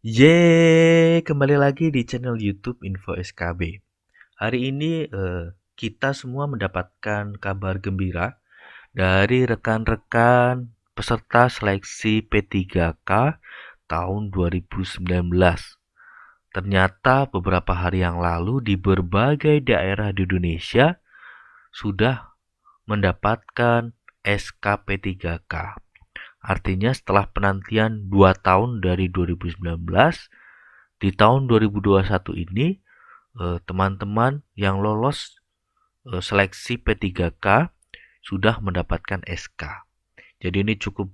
Kembali lagi di channel YouTube Info SKB. Hari ini kita semua mendapatkan kabar gembira dari rekan-rekan peserta seleksi P3K tahun 2019. Ternyata beberapa hari yang lalu di berbagai daerah di Indonesia sudah mendapatkan SK P3K. Artinya setelah penantian 2 tahun dari 2019, di tahun 2021 ini teman-teman yang lolos seleksi P3K sudah mendapatkan SK. Jadi ini cukup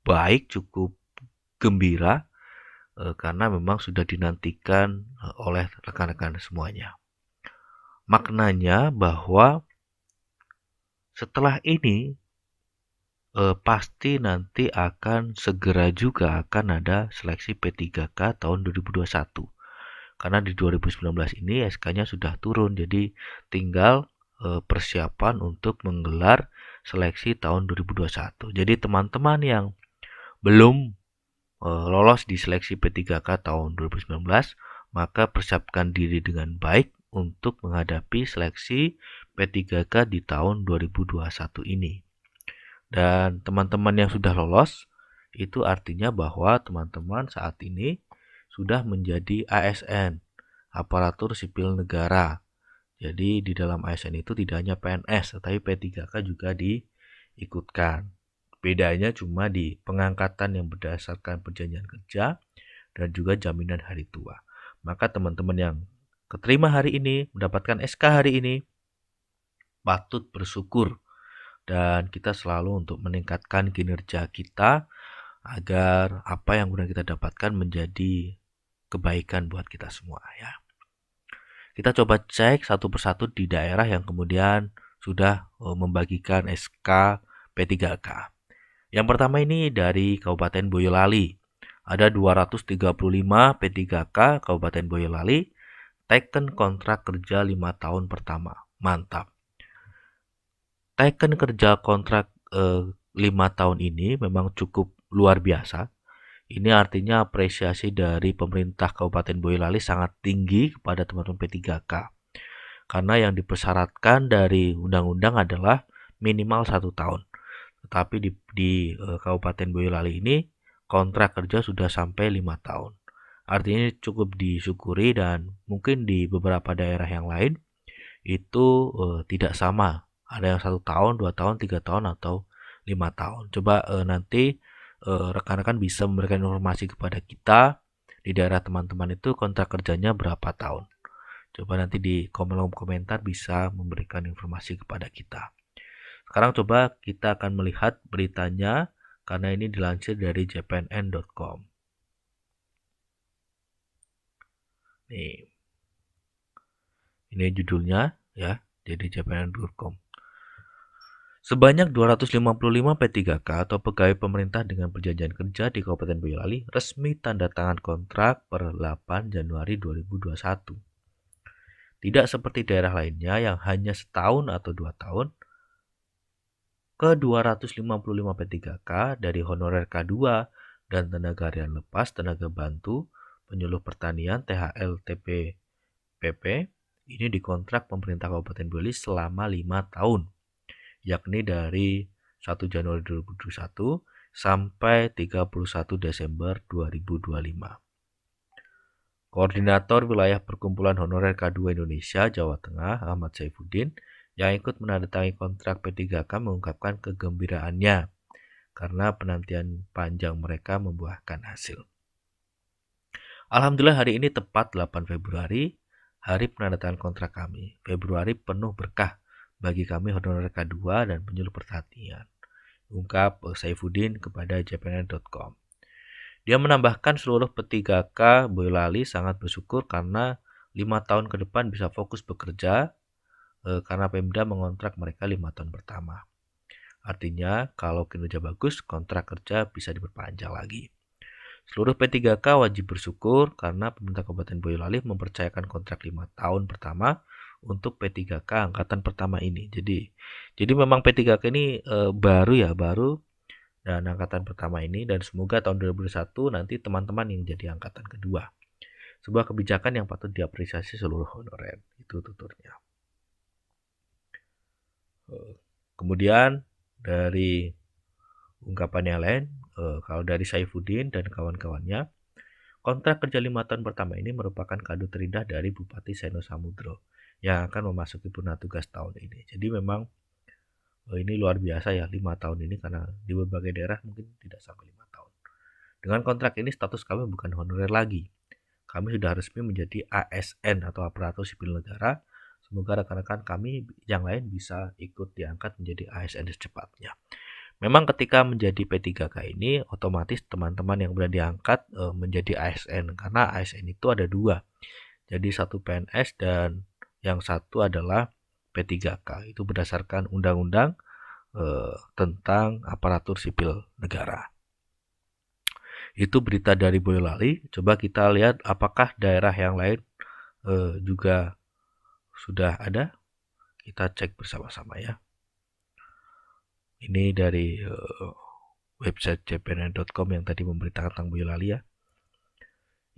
baik, cukup gembira karena memang sudah dinantikan oleh rekan-rekan semuanya. Maknanya bahwa setelah ini pasti nanti akan segera juga akan ada seleksi P3K tahun 2021. Karena di 2019 ini SK-nya sudah turun, jadi tinggal persiapan untuk menggelar seleksi tahun 2021. Jadi teman-teman yang belum lolos di seleksi P3K tahun 2019, maka persiapkan diri dengan baik untuk menghadapi seleksi P3K di tahun 2021 ini. Dan teman-teman yang sudah lolos, itu artinya bahwa teman-teman saat ini sudah menjadi ASN, aparatur sipil negara. Jadi di dalam ASN itu tidak hanya PNS, tetapi P3K juga diikutkan. Bedanya cuma di pengangkatan yang berdasarkan perjanjian kerja dan juga jaminan hari tua. Maka teman-teman yang keterima hari ini, mendapatkan SK hari ini, patut bersyukur. Dan kita selalu untuk meningkatkan kinerja kita agar apa yang sudah kita dapatkan menjadi kebaikan buat kita semua ya. Kita coba cek satu persatu di daerah yang kemudian sudah membagikan SK P3K. Yang pertama ini dari Kabupaten Boyolali. Ada 235 P3K Kabupaten Boyolali teken kontrak kerja 5 tahun pertama. Mantap. Teken kerja kontrak 5 tahun ini memang cukup luar biasa. Ini artinya apresiasi dari pemerintah Kabupaten Boyolali sangat tinggi kepada teman-teman P3K. Karena yang dipersyaratkan dari undang-undang adalah minimal 1 tahun. Tetapi di Kabupaten Boyolali ini kontrak kerja sudah sampai 5 tahun. Artinya cukup disyukuri dan mungkin di beberapa daerah yang lain itu tidak sama. Ada yang 1 tahun, 2 tahun, 3 tahun atau 5 tahun. Coba nanti rekan-rekan bisa memberikan informasi kepada kita di daerah teman-teman itu kontrak kerjanya berapa tahun. Coba nanti di kolom komentar bisa memberikan informasi kepada kita. Sekarang coba kita akan melihat beritanya karena ini dilansir dari jpnn.com. Nih, ini judulnya ya, jadi jpnn.com. Sebanyak 255 P3K atau pegawai pemerintah dengan perjanjian kerja di Kabupaten Boyolali resmi tanda tangan kontrak per 8 Januari 2021. Tidak seperti daerah lainnya yang hanya setahun atau 2 tahun, ke 255 P3K dari honorer K2 dan tenaga harian lepas, tenaga bantu, penyuluh pertanian, THL, TP, PP, ini dikontrak pemerintah Kabupaten Boyolali selama 5 tahun. Yakni dari 1 Januari 2021 sampai 31 Desember 2025. Koordinator Wilayah Perkumpulan Honorer K2 Indonesia Jawa Tengah, Ahmad Saifuddin, yang ikut menandatangani kontrak P3K mengungkapkan kegembiraannya karena penantian panjang mereka membuahkan hasil. Alhamdulillah hari ini tepat 8 Februari, hari penandatangan kontrak kami. Februari penuh berkah bagi kami honorer K2 dan penyuluh pertanian, ungkap Saifuddin kepada jpnn.com. Dia menambahkan seluruh P3K Boyolali sangat bersyukur karena 5 tahun ke depan bisa fokus bekerja karena Pemda mengontrak mereka 5 tahun pertama. Artinya kalau kinerja bagus, kontrak kerja bisa diperpanjang lagi. Seluruh P3K wajib bersyukur karena pemerintah Kabupaten Boyolali mempercayakan kontrak 5 tahun pertama untuk P3K angkatan pertama ini. Jadi memang P3K ini baru dan angkatan pertama ini, dan semoga tahun 2021 nanti teman-teman yang jadi angkatan kedua. Sebuah kebijakan yang patut diapresiasi seluruh honorer. Itu tuturnya. Kemudian dari ungkapan yang lain, kalau dari Saifuddin dan kawan-kawannya, kontrak kerja 5 tahun pertama ini merupakan kado terindah dari Bupati Seno Samudro yang akan memasuki purna tugas tahun ini. Jadi memang ini luar biasa ya 5 tahun ini, karena di berbagai daerah mungkin tidak sampai 5 tahun. Dengan kontrak ini status kami bukan honorer lagi. Kami sudah resmi menjadi ASN atau aparatur sipil negara. Semoga rekan-rekan kami yang lain bisa ikut diangkat menjadi ASN secepatnya. Memang ketika menjadi P3K ini otomatis teman-teman yang sudah diangkat menjadi ASN, karena ASN itu ada dua. Jadi satu PNS dan yang satu adalah P3K. Itu berdasarkan undang-undang tentang aparatur sipil negara. Itu berita dari Boyolali. Coba kita lihat apakah daerah yang lain juga sudah ada. Kita cek bersama-sama ya. Ini dari website cpn.com yang tadi memberitakan tentang Boyolali ya.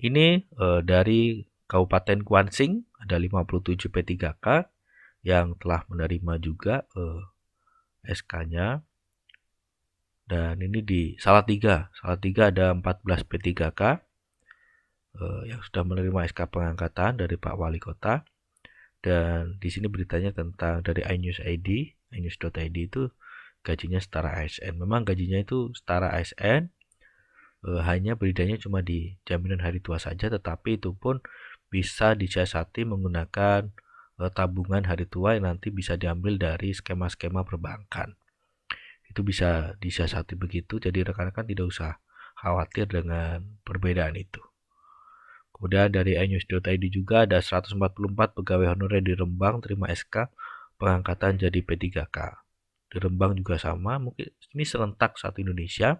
Ini dari Kabupaten Kuansing ada 57 P3K yang telah menerima juga SK-nya. Dan ini di Salatiga ada 14 P3K yang sudah menerima SK pengangkatan dari Pak Wali Kota. Dan di sini beritanya tentang dari inews.id itu gajinya setara ASN. Memang gajinya itu setara ASN, hanya beritanya cuma di jaminan hari tua saja, tetapi itu pun bisa disiasati menggunakan tabungan hari tua yang nanti bisa diambil dari skema-skema perbankan. Itu bisa disiasati begitu, jadi rekan-rekan tidak usah khawatir dengan perbedaan itu. Kemudian dari inews.id juga ada 144 pegawai honorer di Rembang terima SK pengangkatan jadi P3K. Di Rembang juga sama, mungkin ini serentak satu Indonesia.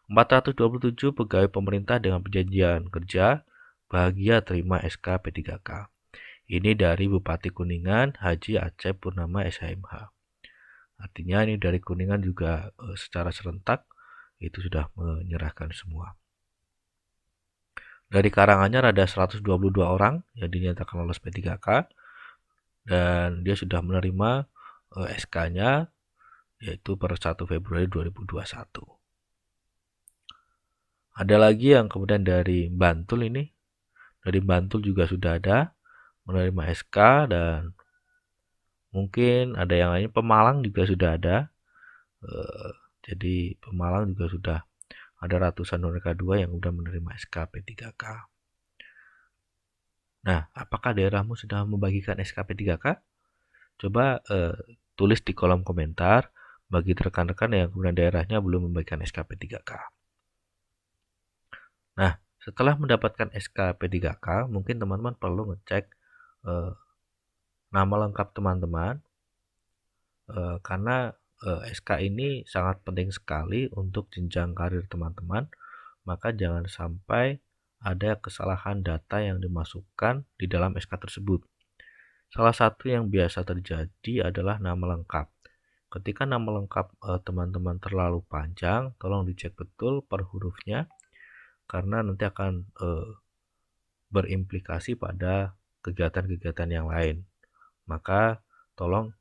427 pegawai pemerintah dengan perjanjian kerja bahagia terima SK P3K. Ini dari Bupati Kuningan Haji Acep Purnama SHMH. Artinya ini dari Kuningan juga secara serentak itu sudah menyerahkan semua. Dari Karanganyar ada 122 orang yang dinyatakan lolos P3K dan dia sudah menerima SK-nya yaitu per 1 Februari 2021. Ada lagi yang kemudian dari Bantul ini. Dari Bantul juga sudah ada menerima SK, dan mungkin ada yang lain. Pemalang juga sudah ada. Jadi Pemalang juga sudah ada ratusan honorer K2 yang sudah menerima SK P3K. Nah, apakah daerahmu sudah membagikan SK P3K? Coba tulis di kolom komentar bagi rekan-rekan yang kemudian daerahnya belum membagikan SK P3K. Nah, setelah mendapatkan SK P3K, mungkin teman-teman perlu ngecek nama lengkap teman-teman, karena SK ini sangat penting sekali untuk jenjang karir teman-teman. Maka jangan sampai ada kesalahan data yang dimasukkan di dalam SK tersebut. Salah satu yang biasa terjadi adalah nama lengkap. Ketika nama lengkap teman-teman terlalu panjang, tolong dicek betul per hurufnya, karena nanti akan berimplikasi pada kegiatan-kegiatan yang lain. Maka tolong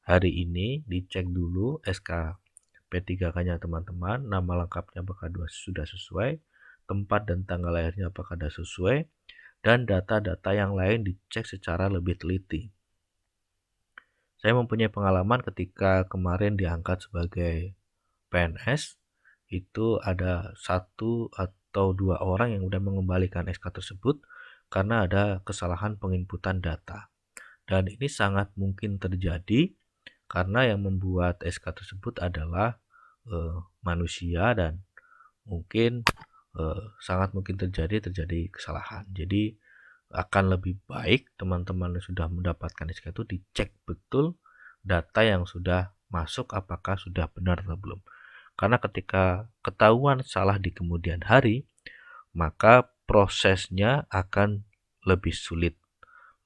hari ini dicek dulu SK P3K-nya teman-teman, nama lengkapnya apakah sudah sesuai, tempat dan tanggal lahirnya apakah sudah sesuai, dan data-data yang lain dicek secara lebih teliti. Saya mempunyai pengalaman ketika kemarin diangkat sebagai PNS, itu ada 1 atau 2 orang yang sudah mengembalikan SK tersebut karena ada kesalahan penginputan data. Dan ini sangat mungkin terjadi karena yang membuat SK tersebut adalah manusia, dan mungkin sangat mungkin terjadi kesalahan. Jadi akan lebih baik teman-teman yang sudah mendapatkan SK itu dicek betul data yang sudah masuk apakah sudah benar atau belum. Karena ketika ketahuan salah di kemudian hari, maka prosesnya akan lebih sulit,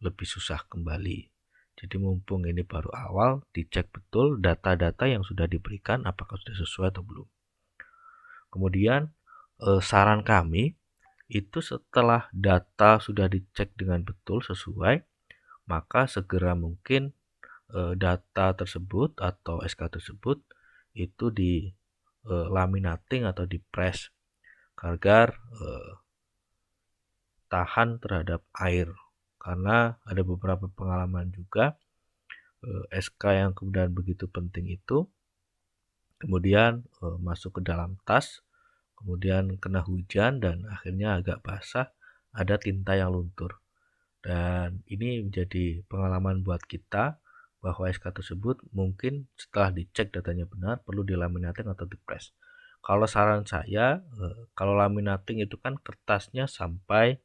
lebih susah kembali. Jadi mumpung ini baru awal, dicek betul data-data yang sudah diberikan apakah sudah sesuai atau belum. Kemudian saran kami itu setelah data sudah dicek dengan betul sesuai, maka segera mungkin data tersebut atau SK tersebut itu di laminating atau di press agar tahan terhadap air, karena ada beberapa pengalaman juga SK yang kemudian begitu penting itu kemudian masuk ke dalam tas, kemudian kena hujan dan akhirnya agak basah, ada tinta yang luntur. Dan ini menjadi pengalaman buat kita bahwa SK tersebut mungkin setelah dicek datanya benar perlu dilaminating atau dipres. Kalau saran saya, kalau laminating itu kan kertasnya sampai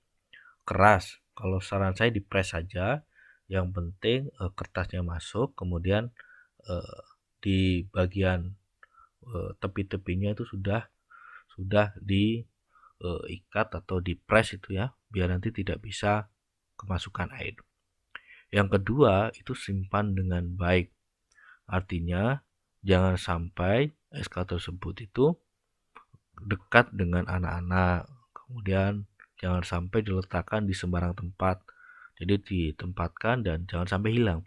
keras. Kalau saran saya dipres saja. Yang penting kertasnya masuk, kemudian di bagian tepi-tepinya itu sudah diikat atau dipres itu ya, biar nanti tidak bisa kemasukan air. Yang kedua itu simpan dengan baik. Artinya jangan sampai SK tersebut itu dekat dengan anak-anak. Kemudian jangan sampai diletakkan di sembarang tempat. Jadi ditempatkan dan jangan sampai hilang.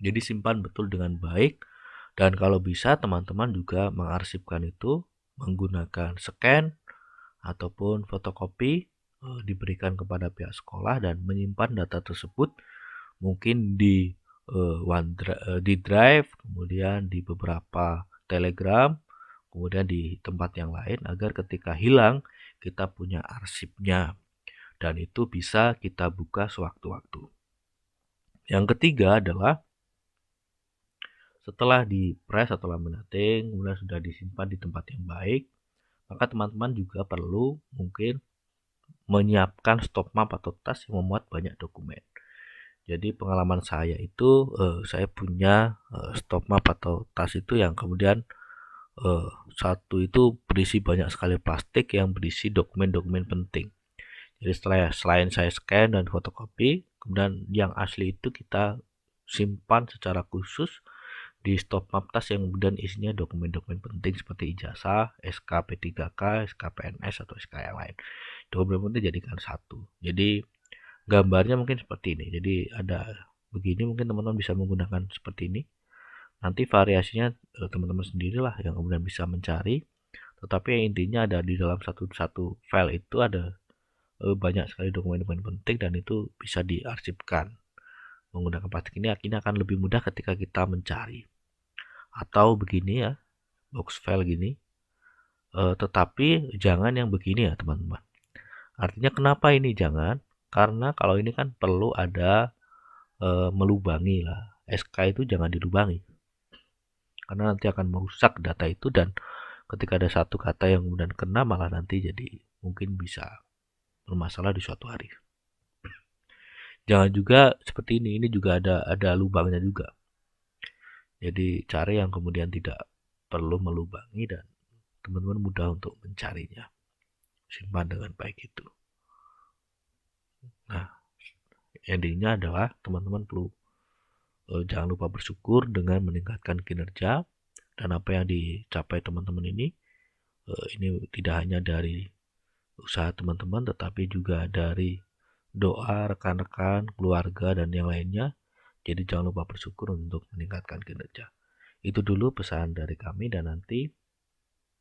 Jadi simpan betul dengan baik. Dan kalau bisa teman-teman juga mengarsipkan itu menggunakan scan ataupun fotokopi, diberikan kepada pihak sekolah dan menyimpan data tersebut mungkin di di Drive, kemudian di beberapa Telegram, kemudian di tempat yang lain agar ketika hilang kita punya arsipnya dan itu bisa kita buka sewaktu-waktu. Yang ketiga adalah setelah di press atau laminating, kemudian sudah disimpan di tempat yang baik, maka teman-teman juga perlu mungkin menyiapkan stop map atau tas yang memuat banyak dokumen. Jadi pengalaman saya itu saya punya stop map atau tas itu yang kemudian satu itu berisi banyak sekali plastik yang berisi dokumen-dokumen penting. Jadi selain saya scan dan fotokopi, kemudian yang asli itu kita simpan secara khusus di stop map tas yang kemudian isinya dokumen-dokumen penting seperti ijazah, SK P3K, SK PNS atau SK yang lain. Dokumen penting jadikan satu. Jadi gambarnya mungkin seperti ini. Jadi ada begini, mungkin teman-teman bisa menggunakan seperti ini. Nanti variasinya teman-teman sendirilah yang kemudian bisa mencari. Tetapi yang intinya ada di dalam satu file itu ada banyak sekali dokumen-dokumen penting dan itu bisa diarsipkan. Menggunakan plastik ini akhirnya akan lebih mudah ketika kita mencari. Atau begini ya, box file gini. Tetapi jangan yang begini ya teman-teman. Artinya kenapa ini jangan? Karena kalau ini kan perlu ada melubangi lah. SK itu jangan dilubangi. Karena nanti akan merusak data itu dan ketika ada satu kata yang kemudian kena malah nanti jadi mungkin bisa bermasalah di suatu hari. Jangan juga seperti ini juga ada lubangnya juga. Jadi cari yang kemudian tidak perlu melubangi dan teman-teman mudah untuk mencarinya. Simpan dengan baik itu. Nah, endingnya adalah teman-teman perlu jangan lupa bersyukur dengan meningkatkan kinerja dan apa yang dicapai teman-teman ini tidak hanya dari usaha teman-teman tetapi juga dari doa rekan-rekan, keluarga dan yang lainnya. Jadi jangan lupa bersyukur untuk meningkatkan kinerja. Itu dulu pesan dari kami dan nanti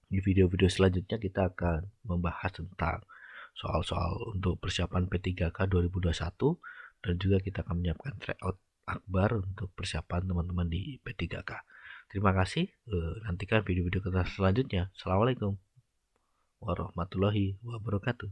di video-video selanjutnya kita akan membahas tentang soal-soal untuk persiapan P3K 2021 dan juga kita akan menyiapkan tryout akbar untuk persiapan teman-teman di P3K. Terima kasih. Nantikan video-video kita selanjutnya. Assalamualaikum warahmatullahi wabarakatuh.